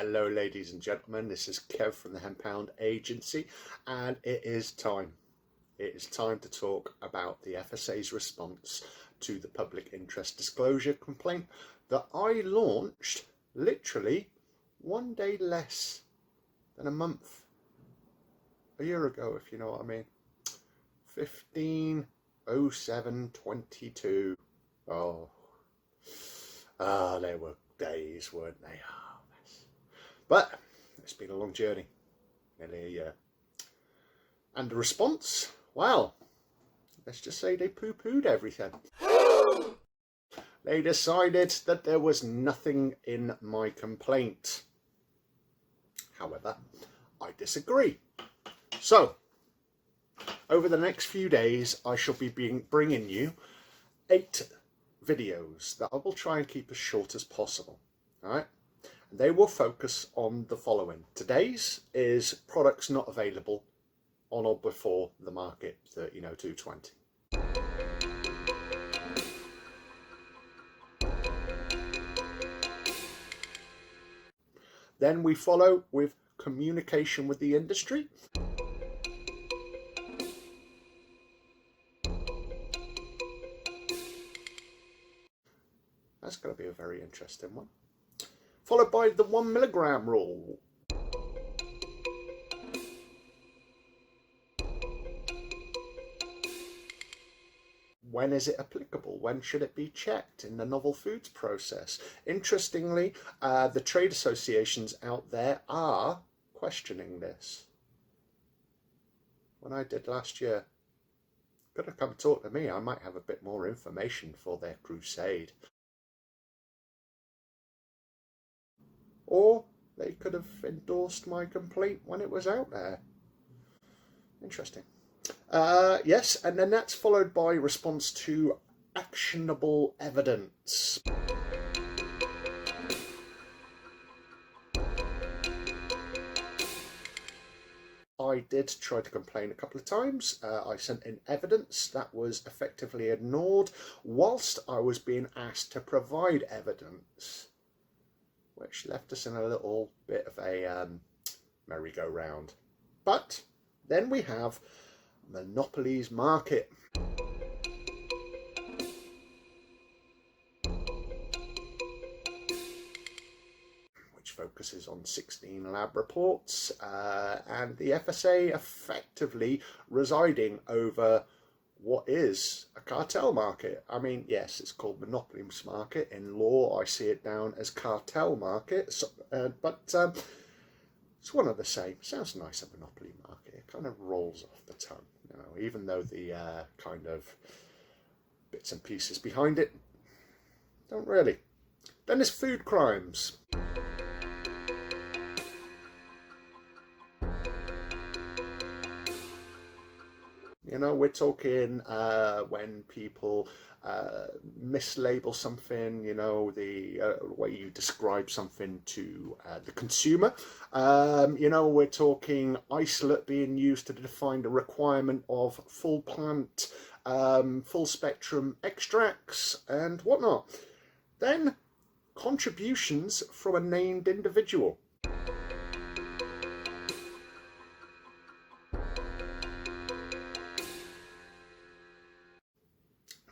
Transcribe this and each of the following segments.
Hello ladies and gentlemen, this is Kev from the Hemp Hound Agency, and it is time. It is time to talk about the FSA's response to the public interest disclosure complaint that I launched literally one day less than a month, a year ago, if you know what I mean. 15/07/22. They were days, weren't they? But it's been a long journey, nearly a year. And the response, well, let's just say they poo-pooed everything. They decided that there was nothing in my complaint. However, I disagree. So, over the next few days, I shall be bringing you 8 videos that I will try and keep as short as possible. All right? They will focus on the following. Today's is products not available on or before the market 130220. Then we follow with communication with the industry. That's going to be a very interesting one. Followed by the 1 milligram rule. When is it applicable? When should it be checked in the novel foods process? Interestingly, the trade associations out there are questioning this. When I did last year, could have come talk to me. I might have a bit more information for their crusade. Or they could have endorsed my complaint when it was out there. Interesting. Yes, and then that's followed by response to actionable evidence. I did try to complain a couple of times. I sent in evidence that was effectively ignored whilst I was being asked to provide evidence, which left us in a little bit of a merry-go-round. But then we have monopolies market. Which focuses on 16 lab reports and the FSA effectively residing over what is a cartel market. I mean, yes, it's called monopolies market. In law, I see it down as cartel market, but it's one of the same. Sounds nice, a monopoly market. It kind of rolls off the tongue, even though the kind of bits and pieces behind it don't really. Then there's food crimes. We're talking when people mislabel something, the way you describe something to the consumer. We're talking isolate being used to define the requirement of full plant, full spectrum extracts and whatnot. Then contributions from a named individual.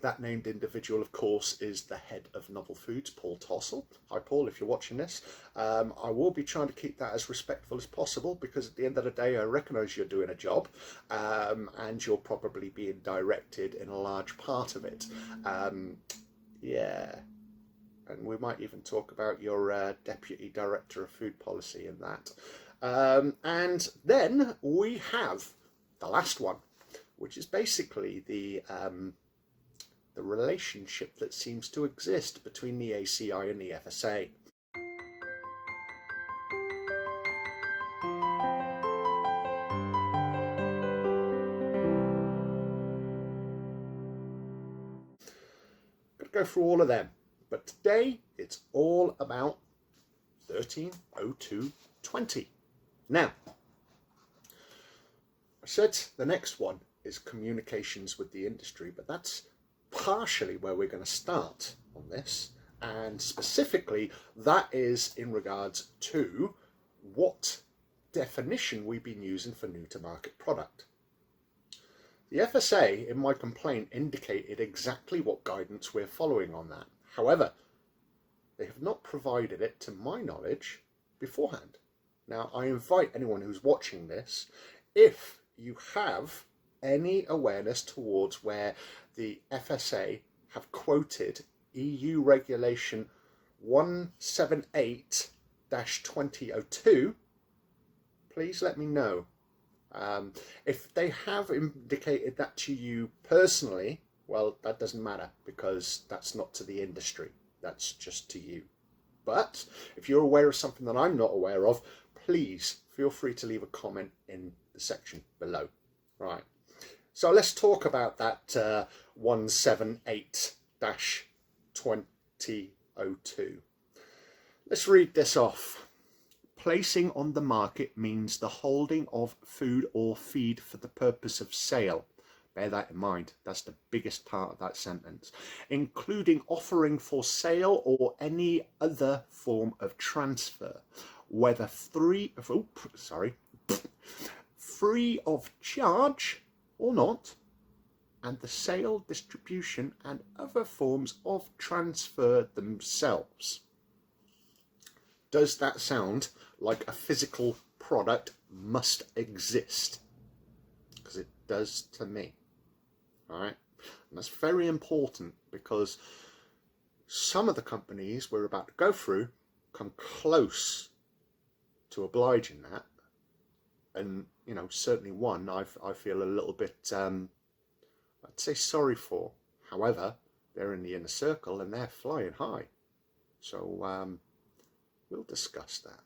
That named individual, of course, is the head of Novel Foods, Paul Tossell. Hi, Paul, if you're watching this. I will be trying to keep that as respectful as possible because at the end of the day, I recognise you're doing a job and you're probably being directed in a large part of it. Yeah. And we might even talk about your Deputy Director of Food Policy and that. And then we have the last one, which is basically the relationship that seems to exist between the ACI and the FSA. Gotta go through all of them, but today it's all about 130220. Now, I said the next one is communications with the industry, but that's partially where we're going to start on this. And specifically, that is in regards to what definition we've been using for new to market product. The FSA in my complaint indicated exactly what guidance we're following on that. However, they have not provided it, to my knowledge, beforehand. Now, I invite anyone who's watching this, if you have any awareness towards where the FSA have quoted EU regulation 178-2002, please let me know. If they have indicated that to you personally, well, that doesn't matter, because that's not to the industry, that's just to you. But if you're aware of something that I'm not aware of, please feel free to leave a comment in the section below. Right, so let's talk about that 178-2002. Let's read this off. Placing on the market means the holding of food or feed for the purpose of sale. Bear that in mind, that's the biggest part of that sentence. Including offering for sale or any other form of transfer, whether free of charge or not, and the sale, distribution and other forms of transfer themselves. Does that sound like a physical product must exist? Because it does to me. All right, and that's very important, because some of the companies we're about to go through come close to obliging that, and you know, certainly one I feel a little bit I'd say sorry for. However, they're in the inner circle and they're flying high, so we'll discuss that.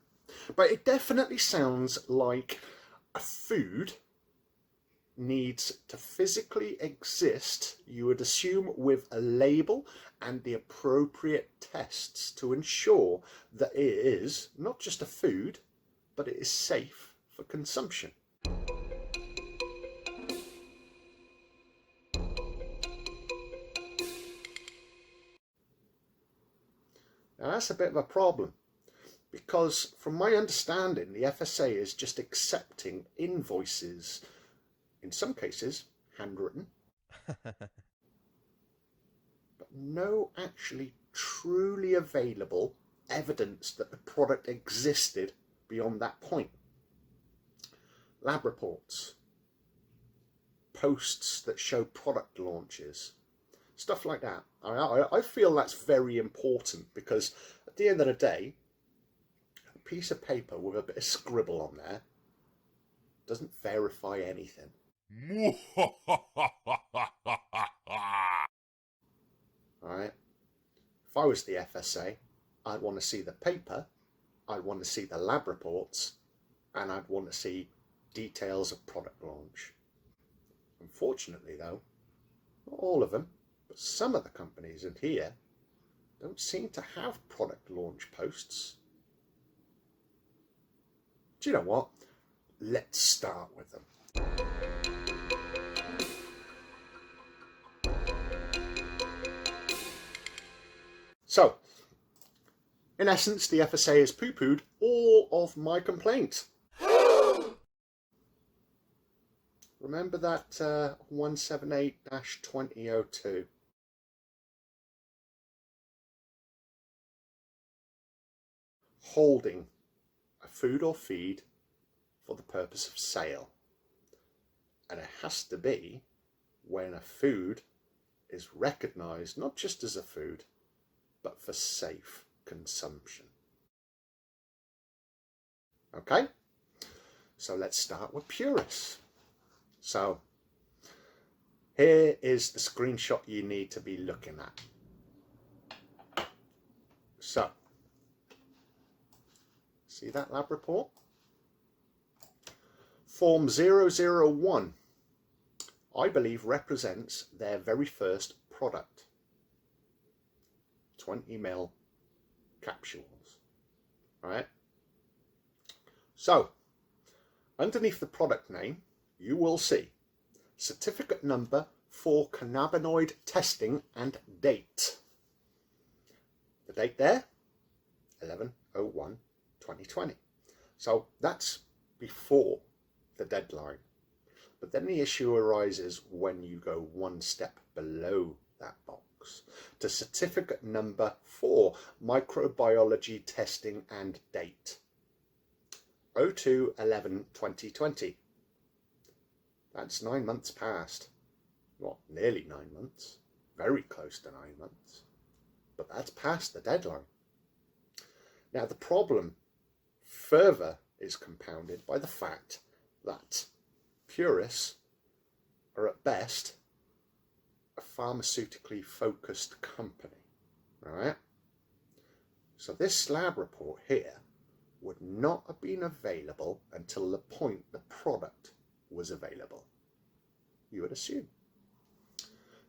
But it definitely sounds like a food needs to physically exist, you would assume, with a label and the appropriate tests to ensure that it is not just a food, but it is safe for consumption. Now that's a bit of a problem, because from my understanding, the FSA is just accepting invoices, in some cases handwritten, but no actually truly available evidence that the product existed beyond that point. Lab reports, posts that show product launches, stuff like that. I feel that's very important, because at the end of the day, a piece of paper with a bit of scribble on there doesn't verify anything. Alright, if I was the FSA, I'd want to see the paper, I'd want to see the lab reports, and I'd want to see details of product launch. Unfortunately though, not all of them, but some of the companies in here don't seem to have product launch posts. Do you know what? Let's start with them. So, in essence, the FSA has poo-pooed all of my complaints. Remember that 178-2002? Holding a food or feed for the purpose of sale. And it has to be when a food is recognised not just as a food, but for safe consumption. Okay, so let's start with Pureis. So here is the screenshot you need to be looking at. So, see that lab report? Form 001, I believe, represents their very first product. 20 ml capsules, right? So, underneath the product name, you will see certificate number for cannabinoid testing and date. The The date there, 11/01/2020. So that's before the deadline. But then the issue arises when you go one step below that box to certificate number 4, microbiology testing and date, 02/11/2020. That's 9 months past. Well, nearly 9 months, very close to 9 months, but that's past the deadline. Now the problem further is compounded by the fact that Pureis are at best a pharmaceutically focused company, right? So this lab report here would not have been available until the point the product was available, you would assume.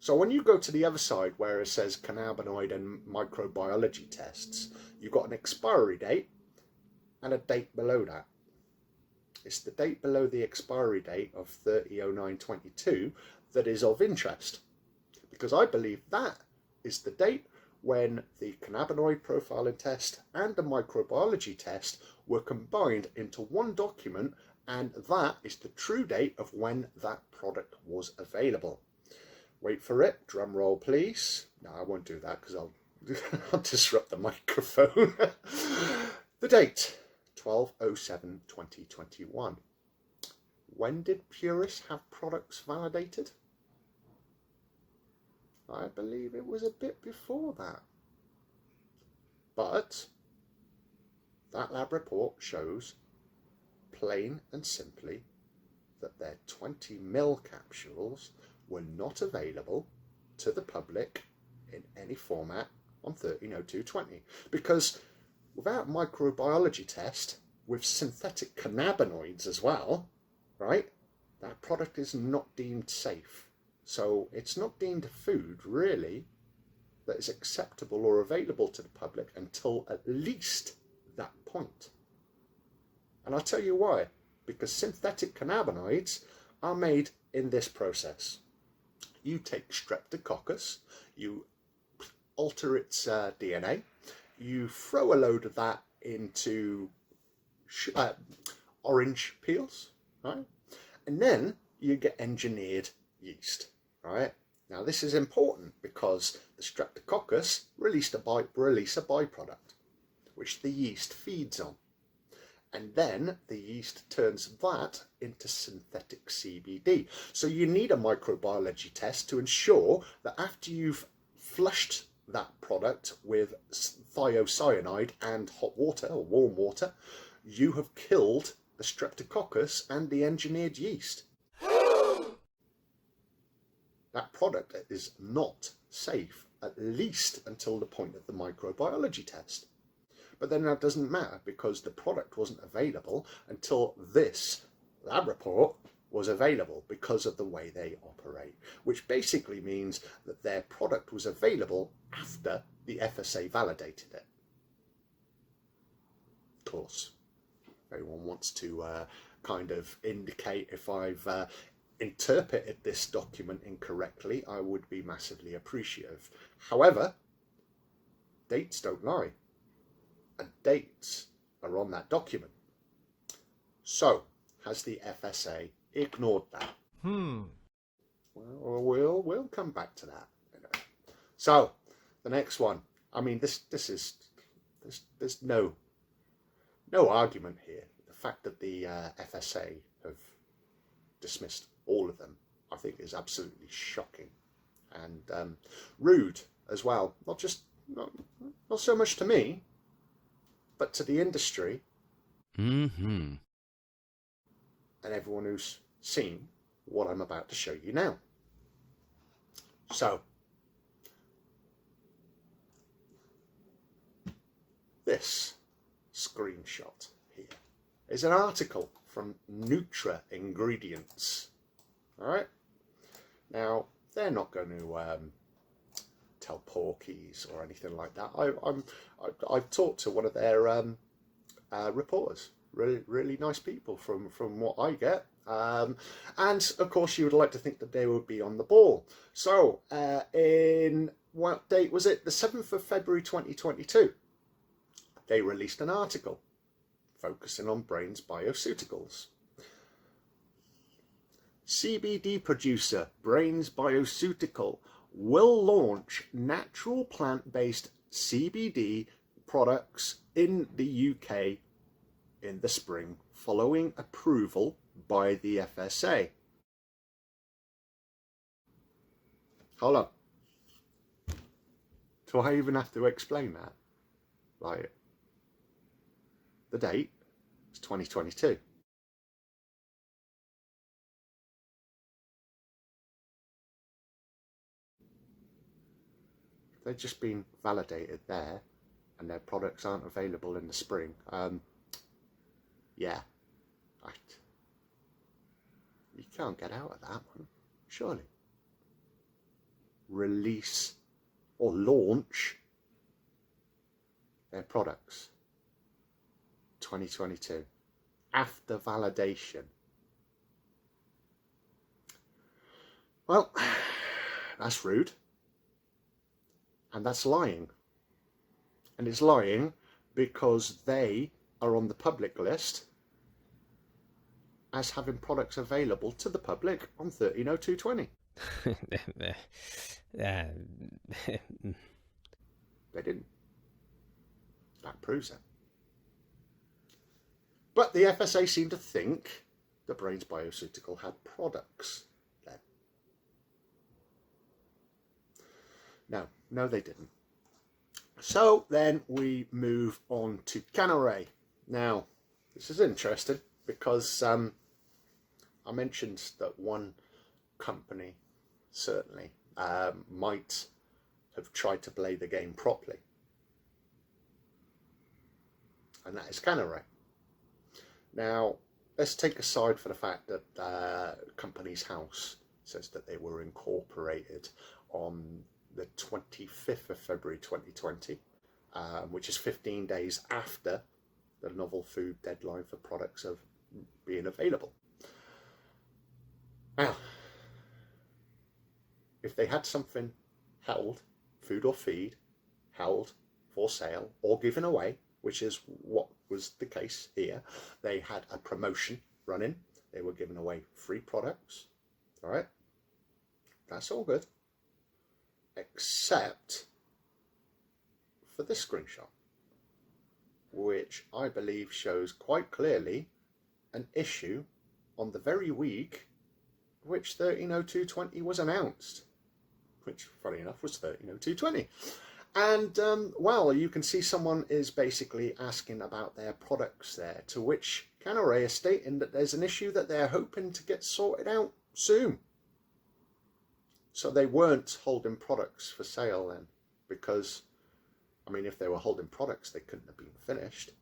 So when you go to the other side where it says cannabinoid and microbiology tests, you've got an expiry date and a date below that. It's the date below the expiry date of 30/09/22 that is of interest, because I believe that is the date when the cannabinoid profiling test and the microbiology test were combined into one document, and that is the true date of when that product was available. Wait for it, drum roll please. No, I won't do that because I'll disrupt the microphone. The date, 12/07/2021. When did Pureis have products validated? I believe it was a bit before that. But that lab report shows plain and simply that their 20 ml capsules were not available to the public in any format on 13/02/20, because without microbiology test with synthetic cannabinoids as well, right, that product is not deemed safe. So it's not deemed a food really that is acceptable or available to the public until at least that point. And I'll tell you why. Because synthetic cannabinoids are made in this process. You take streptococcus, you alter its DNA, you throw a load of that into orange peels, right? And then you get engineered yeast, right? Now this is important because the streptococcus release a byproduct, which the yeast feeds on. And then the yeast turns that into synthetic CBD. So you need a microbiology test to ensure that after you've flushed that product with thiocyanide and hot water or warm water, you have killed the streptococcus and the engineered yeast. That product is not safe, at least until the point of the microbiology test. But then that doesn't matter because the product wasn't available until this lab report was available because of the way they operate, which basically means that their product was available after the FSA validated it. Of course, if anyone wants to kind of indicate if I've interpreted this document incorrectly, I would be massively appreciative. However, dates don't lie. And dates are on that document. So, has the FSA ignored that? Well, we'll come back to that. So, the next one. I mean, there's no argument here. The fact that the FSA have dismissed all of them, I think, is absolutely shocking and rude as well. Not so much to me, but to the industry and everyone who's seen what I'm about to show you now. So, this screenshot here is an article from Nutra Ingredients. All right. Now, they're not going to tell porkies or anything like that. I've talked to one of their reporters, really nice people from what I get. And of course, you would like to think that they would be on the ball. So in what date was it? The 7th of February 2022, they released an article focusing on Brain's Bioceuticals. CBD producer Brain's Bioceutical will launch natural plant-based CBD products in the UK in the spring, following approval by the FSA. Hold on. Do I even have to explain that? Like, the date is 2022. They've just been validated there, and their products aren't available in the spring. Yeah, you can't get out of that one, surely. Release or launch their products 2022 after validation. Well, that's rude, and that's lying, and it's lying because they are on the public list as having products available to the public on 130220. They didn't. That proves it. But the FSA seemed to think that Brain's Bioceutical had products then. No, they didn't. So then we move on to Cannaray. Now, this is interesting because I mentioned that one company certainly might have tried to play the game properly, and that is Cannaray. Now, let's take aside for the fact that Companies House says that they were incorporated on the 25th of February 2020, which is 15 days after the novel food deadline for products of being available. Now, if they had something held, food or feed, held for sale or given away, which is what was the case here, they had a promotion running, they were giving away free products, all right? That's all good, except for this screenshot, which I believe shows quite clearly an issue on the very week which 130220 was announced, which, funny enough, was 130220. And, well, you can see someone is basically asking about their products there, to which Cannaray is stating that there's an issue that they're hoping to get sorted out soon. So they weren't holding products for sale then, because, I mean, if they were holding products, they couldn't have been finished.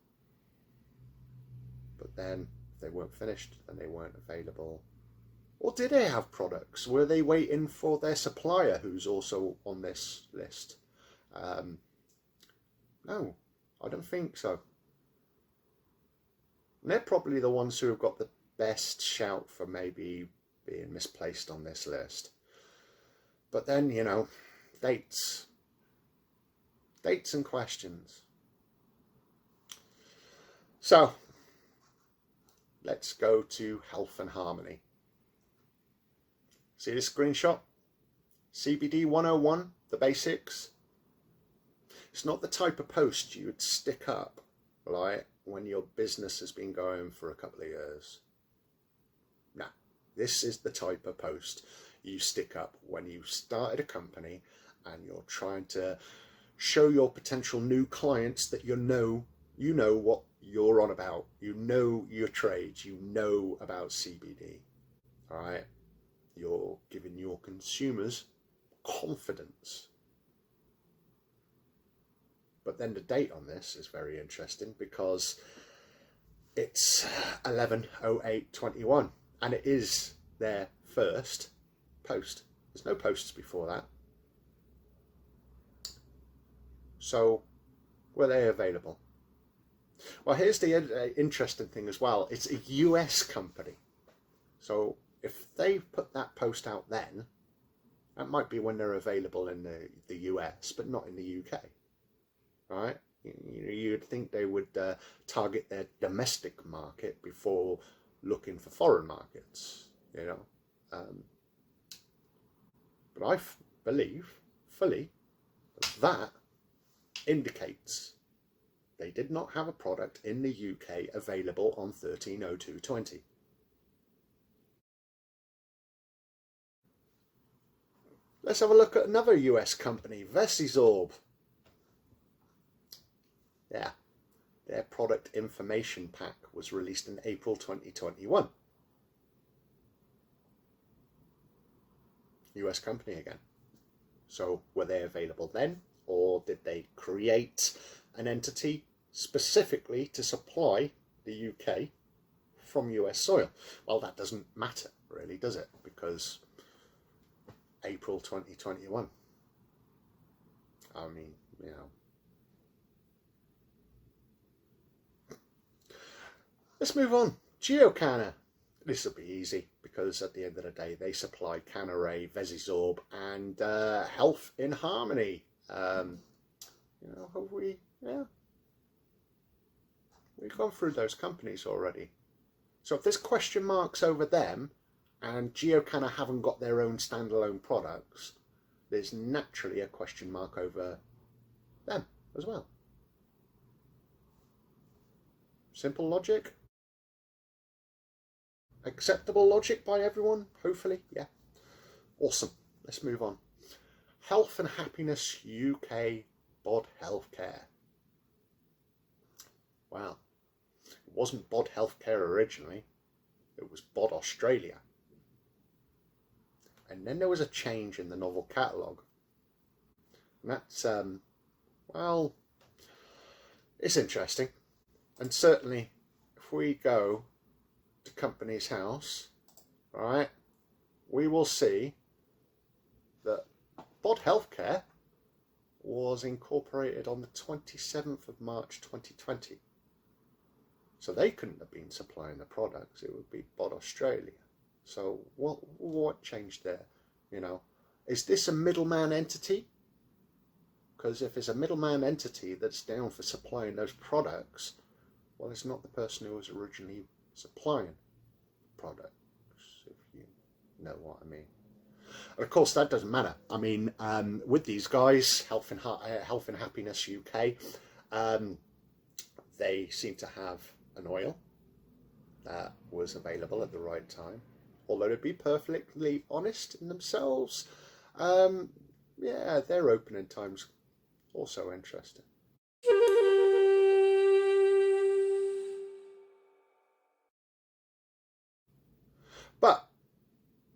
But then, if they weren't finished, then they weren't available. Or did they have products? Were they waiting for their supplier, who's also on this list? No, I don't think so. And they're probably the ones who have got the best shout for maybe being misplaced on this list. But then, you know, dates and questions. So, let's go to Health and Harmony. See this screenshot? CBD 101, the basics. It's not the type of post you would stick up, right, when your business has been going for a couple of years. No, this is the type of post you stick up when you started a company and you're trying to show your potential new clients that you know what you're on about. You know your trades, you know about CBD, all right? You're giving your consumers confidence. But then the date on this is very interesting because it's 11/08/21 and it is their first post. There's no posts before that. So were they available? Well, here's the interesting thing as well. It's a US company. So if they put that post out then, that might be when they're available in the US, but not in the UK. Right? You'd think they would target their domestic market before looking for foreign markets, you know. But I believe fully that indicates they did not have a product in the UK available on 13/02/20. Let's have a look at another US company, Vesisorb. Yeah, their product information pack was released in April 2021. US company again. So were they available then, or did they create an entity specifically to supply the UK from US soil? Well, that doesn't matter really, does it? Because April 2021. I mean, you know. Let's move on. GeoCanna. This will be easy because at the end of the day they supply Cannaray, Vesisorb and Health in Harmony. You know, have we? Yeah. We've gone through those companies already. So if there's question marks over them and GeoCanna haven't got their own standalone products, there's naturally a question mark over them as well. Simple logic. Acceptable logic by everyone, hopefully. Yeah. Awesome. Let's move on. Health and Happiness UK, Bod Healthcare. Wow. It wasn't Bod Healthcare originally. It was Bod Australia. And then there was a change in the novel catalogue. And that's, well, it's interesting. And certainly, if we go to Companies House, right, we will see that Bod Healthcare was incorporated on the 27th of March 2020. So they couldn't have been supplying the products, it would be Bod Australia. So what changed there? You know, is this a middleman entity? Because if it's a middleman entity that's down for supplying those products, well, it's not the person who was originally supplying products, if you know what I mean. And of course, that doesn't matter. I mean, with these guys, Health and Happiness UK, they seem to have an oil that was available at the right time. Although to be perfectly honest in themselves, yeah, their opening time's also interesting. But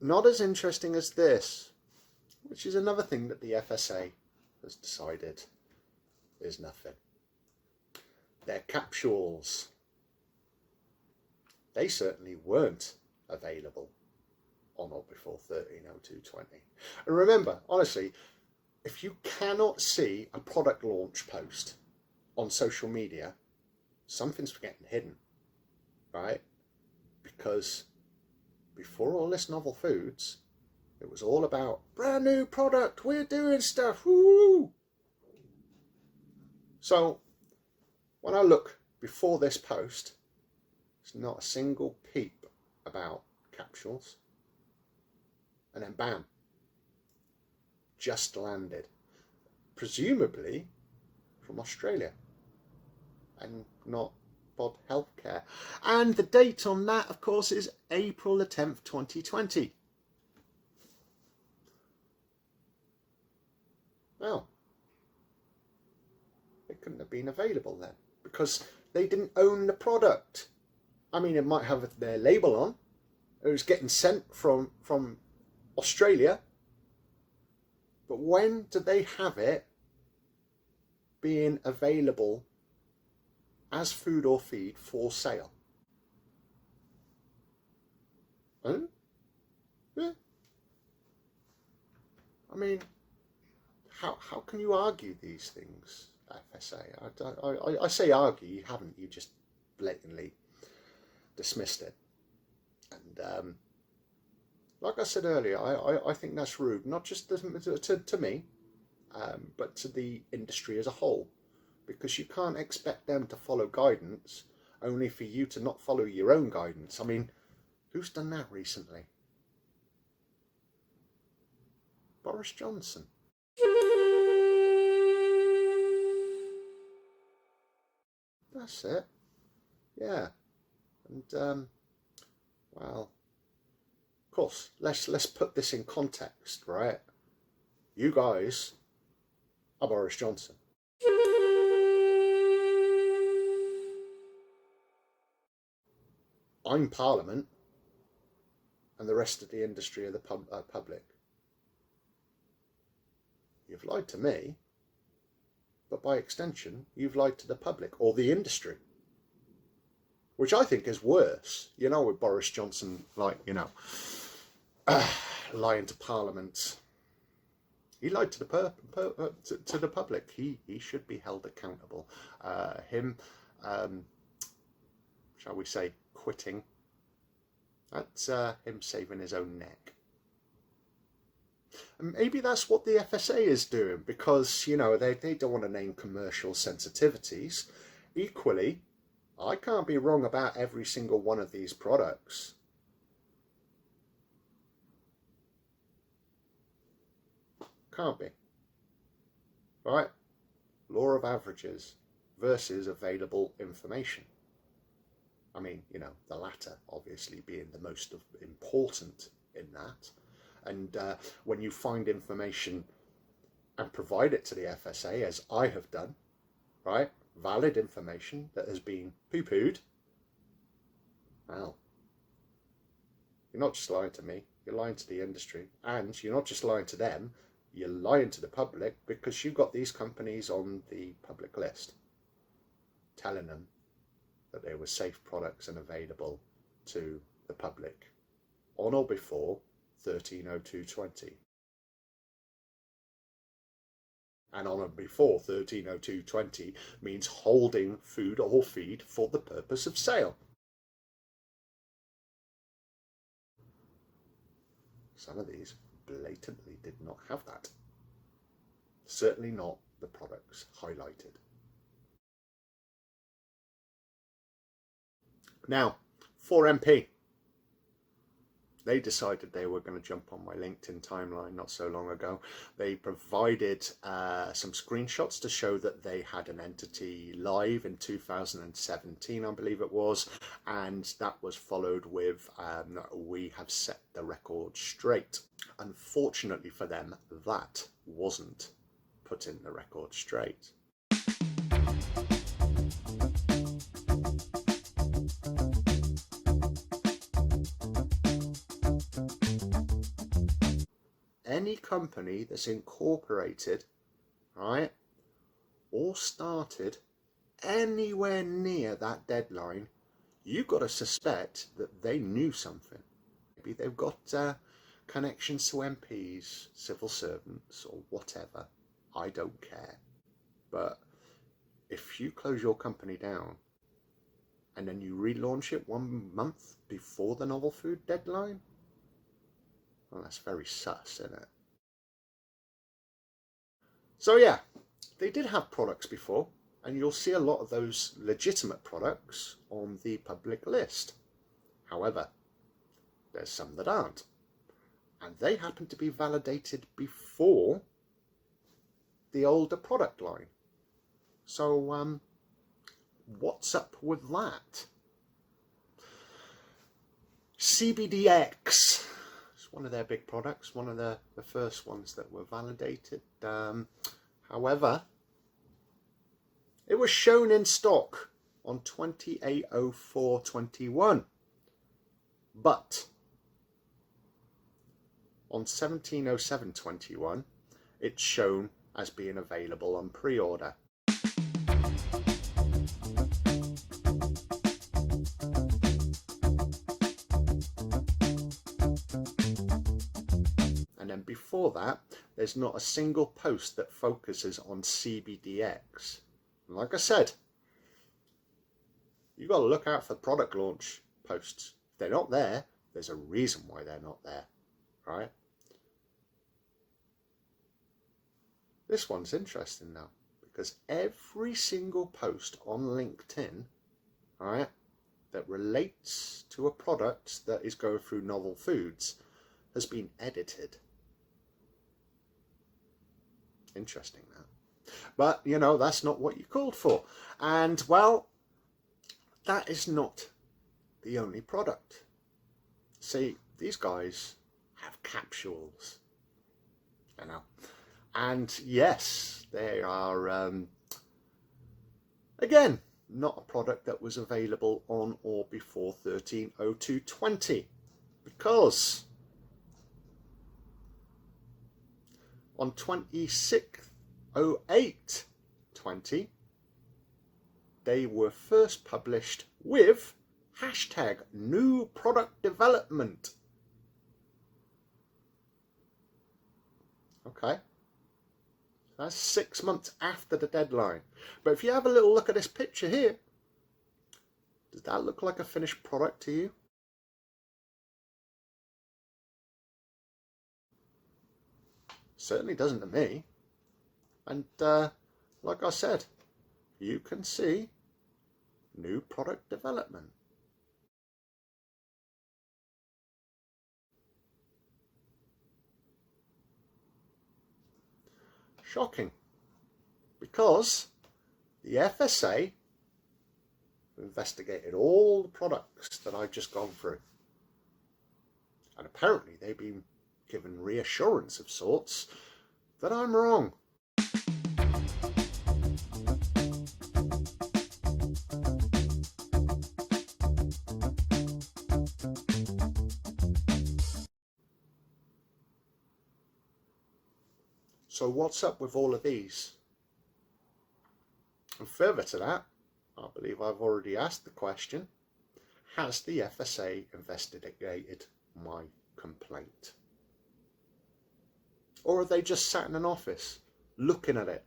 not as interesting as this, which is another thing that the FSA has decided is nothing. Their capsules. They certainly weren't available on or before 13/02/20. And remember, honestly, if you cannot see a product launch post on social media, something's getting hidden, right? Because before all this novel foods, it was all about brand new product, we're doing stuff, woo! So when I look before this post, there's not a single peep about capsules. And then bam, just landed, presumably from Australia and not Bod Healthcare. And the date on that, of course, is April the 10th, 2020. Well, it couldn't have been available then because they didn't own the product. I mean, it might have their label on. It was getting sent from Australia. But when do they have it being available as food or feed for sale? Huh? Yeah. I mean, how can you argue these things? FSA. I say argue, you haven't, you just blatantly dismissed it. And like I said earlier, I think that's rude, not just to me, but to the industry as a whole, because you can't expect them to follow guidance only for you to not follow your own guidance. I mean, who's done that recently? Boris Johnson. That's it. Yeah. And well, of course, let's put this in context, right? You guys are Boris Johnson. I'm Parliament, and the rest of the industry are the public. You've lied to me, but by extension, you've lied to the public or the industry, which I think is worse. You know, with Boris Johnson, like, you know, lying to Parliament. He lied to the public. He should be held accountable. Him, shall we say, quitting. That's him saving his own neck. And maybe that's what the FSA is doing, because, you know, they don't want to name commercial sensitivities. Equally, I can't be wrong about every single one of these products. Can't be. Right? Law of averages versus available information. I mean, you know, the latter obviously being the most important in that. And when you find information and provide it to the FSA, as I have done, right, valid information that has been poo-pooed, well, you're not just lying to me, you're lying to the industry, and you're not just lying to them, you're lying to the public, because you've got these companies on the public list telling them that they were safe products and available to the public on or before 130220. And on or before 130220 means holding food or feed for the purpose of sale. Some of these blatantly did not have that. Certainly not the products highlighted. Now, 4MP. They decided they were going to jump on my LinkedIn timeline not so long ago. They provided some screenshots to show that they had an entity live in 2017, I believe it was, and that was followed with, we have set the record straight. Unfortunately for them, that wasn't put in the record straight. Any company that's incorporated, right, or started anywhere near that deadline, you've got to suspect that they knew something. Maybe they've got connections to MPs, civil servants, or whatever. I don't care. But if you close your company down and then you relaunch it 1 month before the novel food deadline, well, that's very sus, isn't it? So yeah, they did have products before, and you'll see a lot of those legitimate products on the public list. However, there's some that aren't, and they happen to be validated before the older product line. So what's up with that? CBDX. One of their big products, one of the first ones that were validated. However, it was shown in stock on 280421, but on 170721 it's shown as being available on pre-order. And then before that, there's not a single post that focuses on CBDX. And like I said, you've got to look out for product launch posts. If they're not there, there's a reason why they're not there, right? This one's interesting now, because every single post on LinkedIn, all right, that relates to a product that is going through novel foods has been edited. Interesting now. But, you know, that's not what you called for. And, well, that is not the only product. See, these guys have capsules, you know. And yes, they are, again, not a product that was available on or before 13/02/20, because on 26/08/20, they were first published with hashtag new product development. Okay. That's 6 months after the deadline. But if you have a little look at this picture here, does that look like a finished product to you? Certainly doesn't to me. And like I said, you can see new product development. Shocking, because the FSA investigated all the products that I've just gone through, and apparently they've been given reassurance of sorts that I'm wrong. So what's up with all of these? And further to that, I believe I've already asked the question, has the FSA investigated my complaint? Or have they just sat in an office looking at it?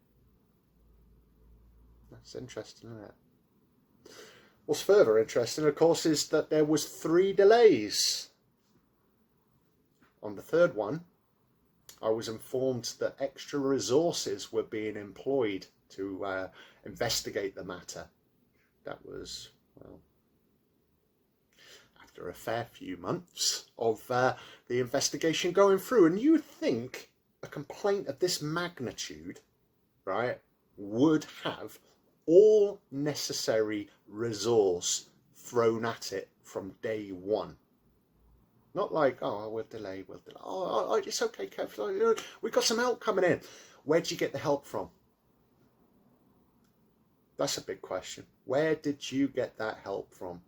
That's interesting, isn't it? What's further interesting, of course, is that there was 3 delays. On the third one, I was informed that extra resources were being employed to investigate the matter. That was, well, after a fair few months of the investigation going through. And you'd think a complaint of this magnitude, right, would have all necessary resource thrown at it from day one. Not like, oh, we'll delay. Oh, it's okay, Kev. We've got some help coming in. Where'd you get the help from? That's a big question. Where did you get that help from?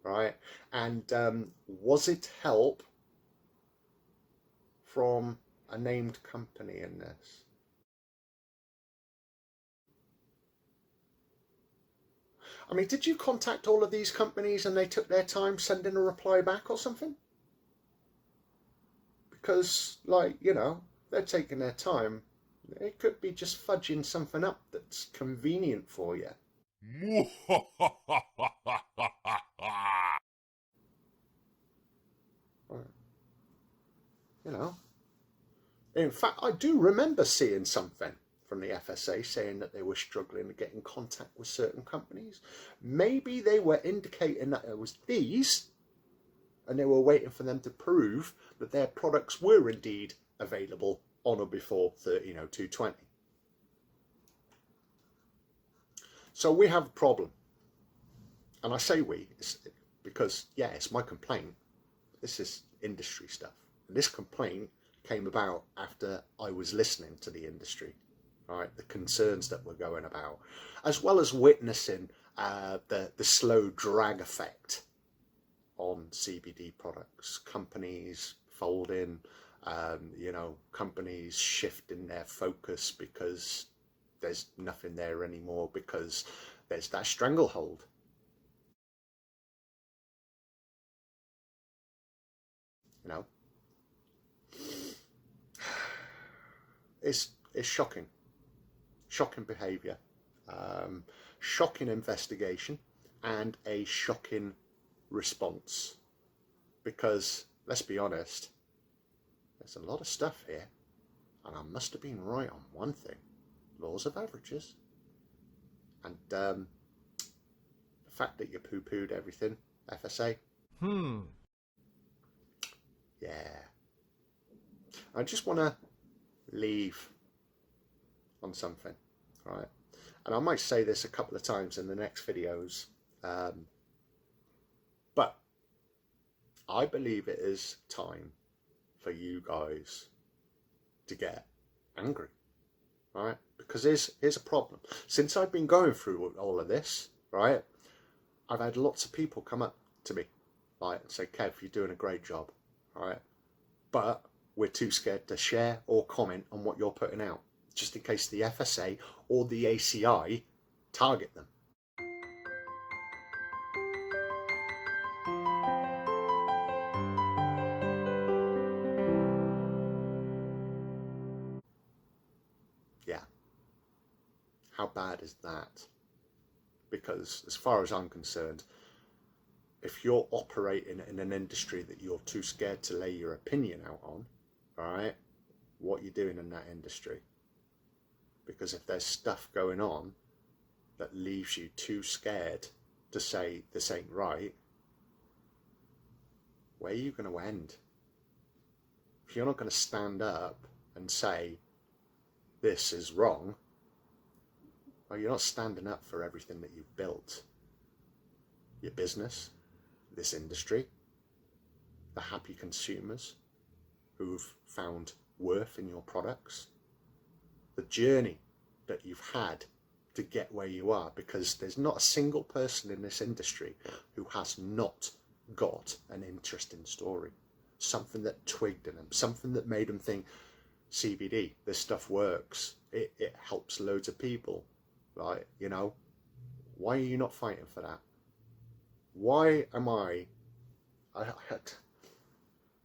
Right? And was it help from a named company in this? I mean, did you contact all of these companies and they took their time sending a reply back or something? Because, like, you know, they're taking their time. It could be just fudging something up that's convenient for you. You know, in fact, I do remember seeing something from the FSA saying that they were struggling to get in contact with certain companies. Maybe they were indicating that it was these, and they were waiting for them to prove that their products were indeed available on or before 13/02/20. So we have a problem. And I say we, because, yeah, it's my complaint. This is industry stuff. And this complaint came about after I was listening to the industry, right? The concerns that were going about, as well as witnessing the slow drag effect on CBD products, companies folding, you know, companies shifting their focus because there's nothing there anymore, because there's that stranglehold. You know, it's shocking. Shocking behaviour, shocking investigation, and a shocking response. Because, let's be honest, there's a lot of stuff here, and I must have been right on one thing: laws of averages. And the fact that you poo-pooed everything, FSA. Yeah. I just want to leave on something, right? And I might say this a couple of times in the next videos, but I believe it is time for you guys to get angry, right? Because here's a problem. Since I've been going through all of this, right, I've had lots of people come up to me, right, and say, Kev, you're doing a great job, right? But we're too scared to share or comment on what you're putting out, just in case the FSA or the ACI target them. Yeah. How bad is that? Because as far as I'm concerned, if you're operating in an industry that you're too scared to lay your opinion out on, all right, what you're doing in that industry. Because if there's stuff going on that leaves you too scared to say this ain't right, where are you going to end? If you're not going to stand up and say this is wrong, well, you're not standing up for everything that you've built. Your business, this industry, the happy consumers who've found worth in your products, the journey that you've had to get where you are, because there's not a single person in this industry who has not got an interesting story, something that twigged in them, something that made them think, CBD, this stuff works, it helps loads of people, right? You know, why are you not fighting for that? Why am I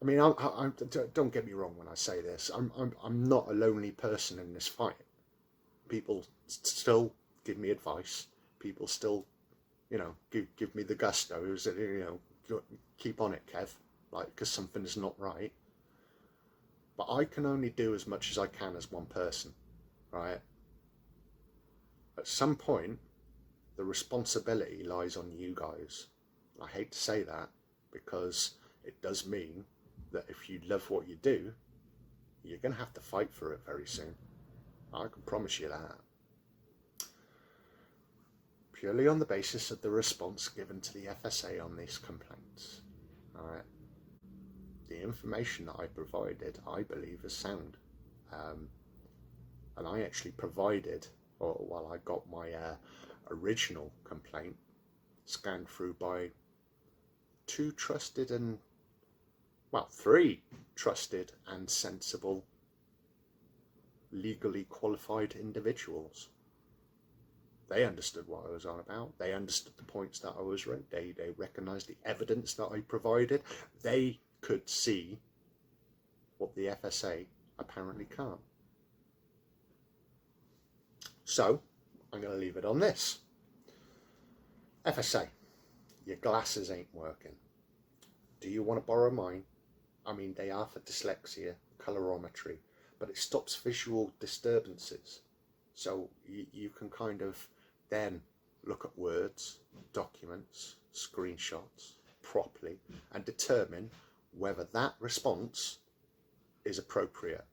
mean, don't get me wrong when I say this. I'm not a lonely person in this fight. People still give me advice. People still, you know, give me the gusto. You know, keep on it, Kev, like, because something is not right. But I can only do as much as I can as one person, right? At some point, the responsibility lies on you guys. I hate to say that, because it does mean that if you love what you do, you're going to have to fight for it very soon. I can promise you that. Purely on the basis of the response given to the FSA on these complaints. All right. The information that I provided, I believe, is sound. And I actually provided, I got my original complaint scanned through by three trusted and sensible, legally qualified individuals. They understood what I was on about. They understood the points that I was right. They recognised the evidence that I provided. They could see what the FSA apparently can't. So, I'm going to leave it on this. FSA, your glasses ain't working. Do you want to borrow mine? I mean, they are for dyslexia, colorimetry, but it stops visual disturbances. So you can kind of then look at words, documents, screenshots properly and determine whether that response is appropriate